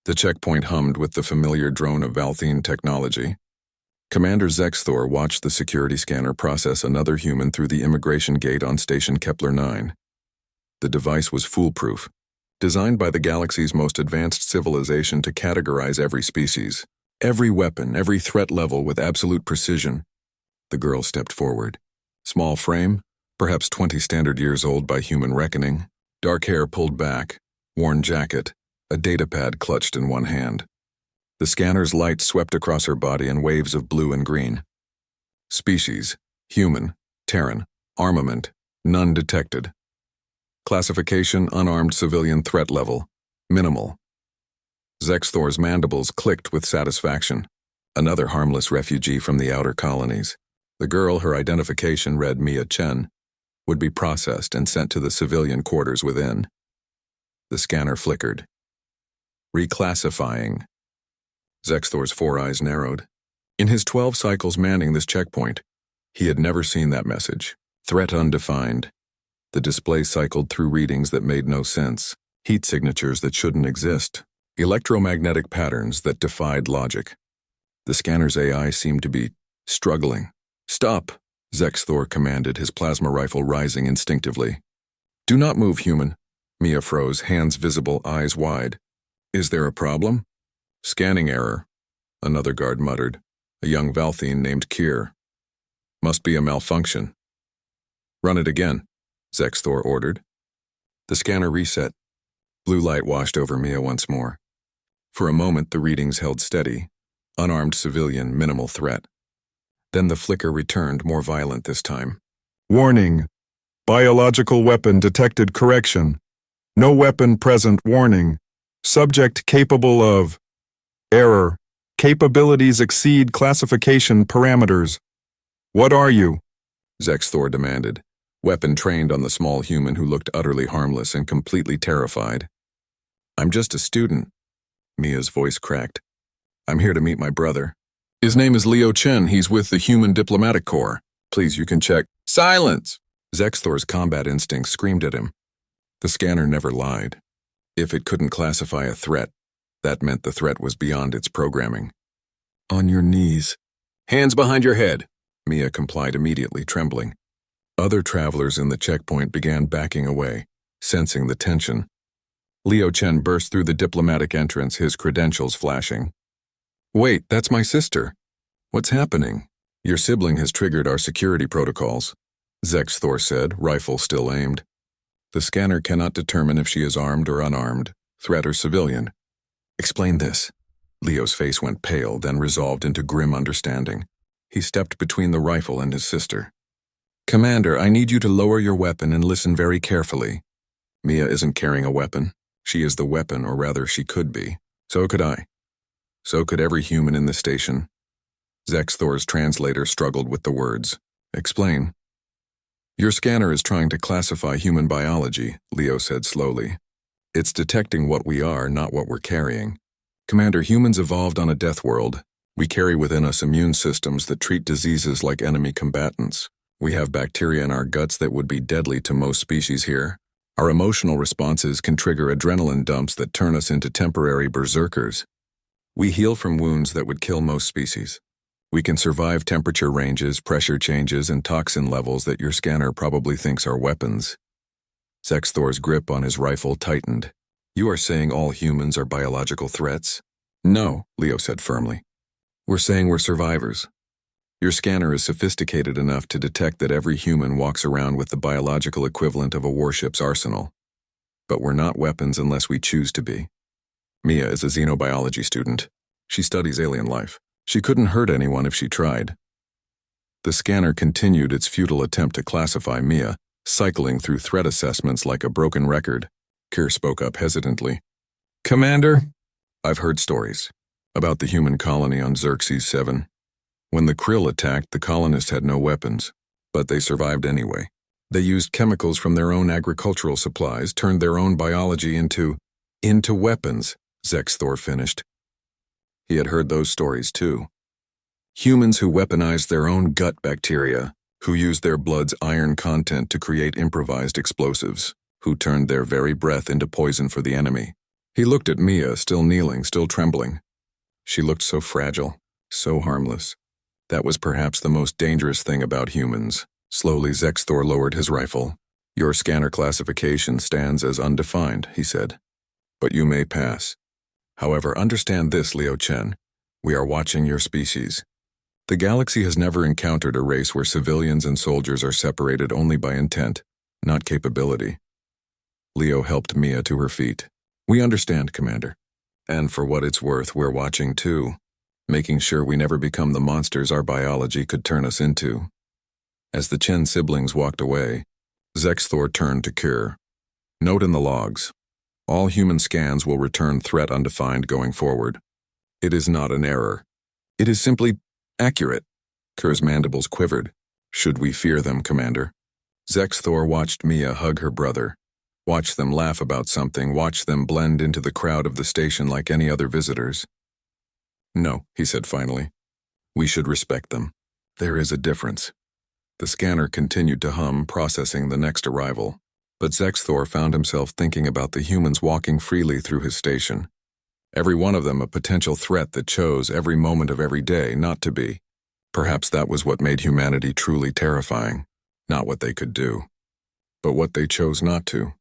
The checkpoint hummed with the familiar drone of Valthene technology. Commander Zexthor watched the security scanner process another human through the immigration gate on Station Kepler 9. The device was foolproof, designed by the galaxy's most advanced civilization to categorize every species, every weapon, every threat level with absolute precision. The girl stepped forward. Small frame, perhaps 20 standard years old by human reckoning, dark hair pulled back, worn jacket, a datapad clutched in one hand. The scanner's light swept across her body in waves of blue and green. Species: human, Terran. Armament: none detected. Classification: unarmed civilian threat level: minimal. Zexthor's mandibles clicked with satisfaction. Another harmless refugee from the outer colonies. The girl, her identification read Mia Chen, would be processed and sent to the civilian quarters within. The scanner flickered. Reclassifying. Zexthor's four eyes narrowed. In his 12 cycles manning this checkpoint, he had never seen that message. Threat undefined. The display cycled through readings that made no sense, heat signatures that shouldn't exist, electromagnetic patterns that defied logic. The scanner's AI seemed to be struggling. "Stop," Zexthor commanded, his plasma rifle rising instinctively. "Do not move, human." Mia froze, hands visible, eyes wide. "Is there a problem?" "Scanning error," another guard muttered, a young Valthene named Kier. "Must be a malfunction." "Run it again," Zexthor ordered. The scanner reset. Blue light washed over Mia once more. For a moment the readings held steady. Unarmed civilian, minimal threat. Then the flicker returned, more violent this time. "Warning. Biological weapon detected. Correction. No weapon present. Warning. Subject capable of... Error. Capabilities exceed classification parameters." "What are you?" Zexthor demanded, weapon trained on the small human who looked utterly harmless and completely terrified. "I'm just a student." Mia's voice cracked. "I'm here to meet my brother. His name is Leo Chen. He's with the Human Diplomatic Corps. Please, you can check." "Silence!" Zexthor's combat instinct screamed at him. The scanner never lied. If it couldn't classify a threat, that meant the threat was beyond its programming. "On your knees." "Hands behind your head." Mia complied immediately, trembling. Other travelers in the checkpoint began backing away, sensing the tension. Leo Chen burst through the diplomatic entrance, his credentials flashing. "Wait, that's my sister. What's happening?" "Your sibling has triggered our security protocols," Zexthor said, rifle still aimed. "The scanner cannot determine if she is armed or unarmed, threat or civilian." "Explain this." Leo's face went pale, then resolved into grim understanding. He stepped between the rifle and his sister. "Commander, I need you to lower your weapon and listen very carefully. Mia isn't carrying a weapon. She is the weapon, or rather she could be. So could I. So could every human in the station." Zexthor's translator struggled with the words. "Explain." "Your scanner is trying to classify human biology," Leo said slowly. "It's detecting what we are, not what we're carrying. Commander, humans evolved on a death world. We carry within us immune systems that treat diseases like enemy combatants. We have bacteria in our guts that would be deadly to most species here. Our emotional responses can trigger adrenaline dumps that turn us into temporary berserkers. We heal from wounds that would kill most species. We can survive temperature ranges, pressure changes, and toxin levels that your scanner probably thinks are weapons." Zexthor's grip on his rifle tightened. "You are saying all humans are biological threats?" "No," Leo said firmly. "We're saying we're survivors. Your scanner is sophisticated enough to detect that every human walks around with the biological equivalent of a warship's arsenal. But we're not weapons unless we choose to be. Mia is a xenobiology student. She studies alien life. She couldn't hurt anyone if she tried." The scanner continued its futile attempt to classify Mia, cycling through threat assessments like a broken record. Kier spoke up hesitantly. "Commander, I've heard stories about the human colony on Xerxes 7. When the Krill attacked, the colonists had no weapons, but they survived anyway. They used chemicals from their own agricultural supplies, turned their own biology into weapons," Zexthor finished. He had heard those stories too. Humans who weaponized their own gut bacteria, who used their blood's iron content to create improvised explosives, who turned their very breath into poison for the enemy. He looked at Mia, still kneeling, still trembling. She looked so fragile, so harmless. That was perhaps the most dangerous thing about humans. Slowly, Zexthor lowered his rifle. Your scanner classification stands as undefined, he said. But you may pass. However, understand this, Liu Chen. We are watching your species. The galaxy has never encountered a race where civilians and soldiers are separated only by intent, not capability. Leo helped Mia to her feet. We understand, Commander. And for what it's worth, we're watching too, making sure we never become the monsters our biology could turn us into. As the Chen siblings walked away, Zexthor turned to Kür. Note in the logs. All human scans will return threat undefined going forward. It is not an error. It is simply accurate. Kür's mandibles quivered. Should we fear them, Commander? Zexthor watched Mia hug her brother. Watch them laugh about something, watch them blend into the crowd of the station like any other visitors. No, he said finally. We should respect them. There is a difference. The scanner continued to hum, processing the next arrival. But Zexthor found himself thinking about the humans walking freely through his station. Every one of them a potential threat that chose every moment of every day not to be. Perhaps that was what made humanity truly terrifying. Not what they could do, but what they chose not to.